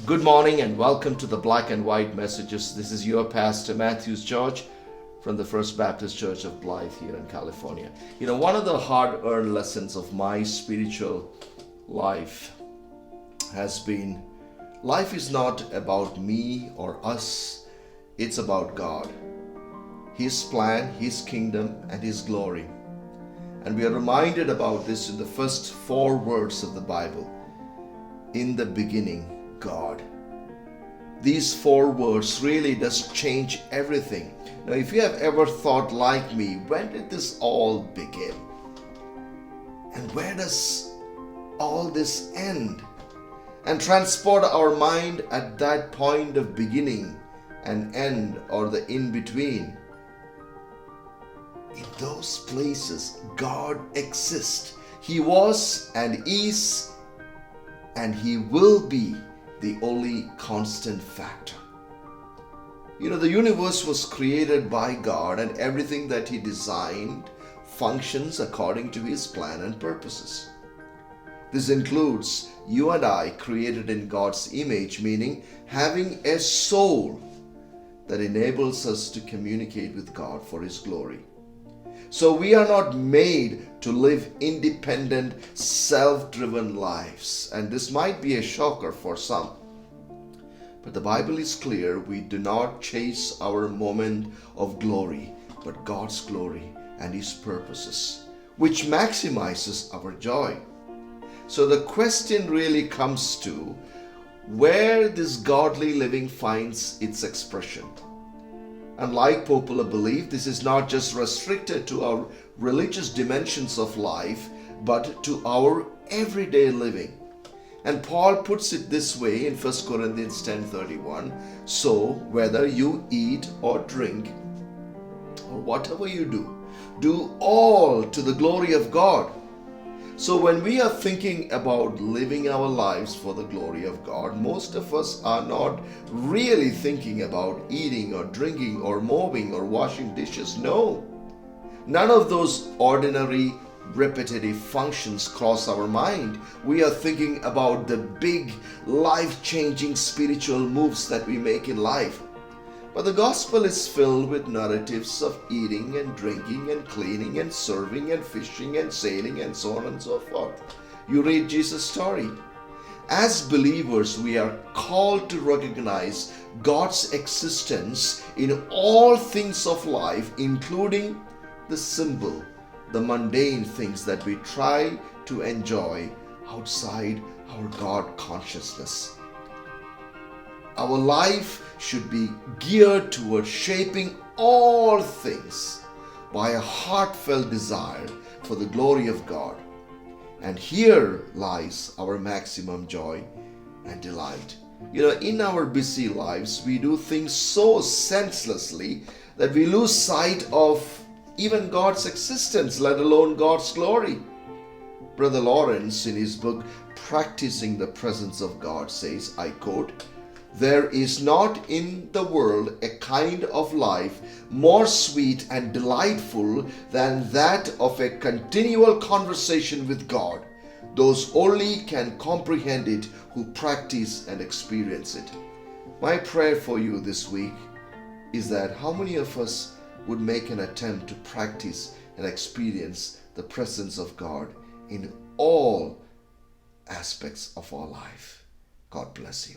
Good morning and welcome to the Black and White Messages. This is your pastor Matthews George from the First Baptist Church of Blythe here in California. One of the hard-earned lessons of my spiritual life has been life is not about me or us, it's about God, His plan, His kingdom, and His glory. And we are reminded about this in the first 4 words of the Bible. In the beginning, God. These 4 words really does change everything. Now, if you have ever thought like me, when did this all begin? And where does all this end? And transport our mind at that point of beginning and end, or the in-between. In those places, God exists. He was and is and He will be the only constant factor. The universe was created by God, and everything that He designed functions according to His plan and purposes. This includes you and I, created in God's image, meaning having a soul that enables us to communicate with God for His glory. So we are not made to live independent, self-driven lives. And this might be a shocker for some. But the Bible is clear, we do not chase our moment of glory, but God's glory and His purposes, which maximizes our joy. So the question really comes to where this godly living finds its expression. Unlike popular belief, this is not just restricted to our religious dimensions of life, but to our everyday living. And Paul puts it this way in 1 Corinthians 10:31. So whether you eat or drink, or whatever you do all to the glory of God. So when we are thinking about living our lives for the glory of God, most of us are not really thinking about eating or drinking or mowing or washing dishes. No. None of those ordinary, repetitive functions cross our mind. We are thinking about the big, life-changing spiritual moves that we make in life. But the gospel is filled with narratives of eating and drinking and cleaning and serving and fishing and sailing and so on and so forth. You read Jesus' story. As believers, we are called to recognize God's existence in all things of life, including the simple, the mundane things that we try to enjoy outside our God consciousness. Our life should be geared towards shaping all things by a heartfelt desire for the glory of God. And here lies our maximum joy and delight. In our busy lives, we do things so senselessly that we lose sight of even God's existence, let alone God's glory. Brother Lawrence, in his book, Practicing the Presence of God, says, I quote, "There is not in the world a kind of life more sweet and delightful than that of a continual conversation with God. Those only can comprehend it who practice and experience it." My prayer for you this week is that how many of us would make an attempt to practice and experience the presence of God in all aspects of our life. God bless you.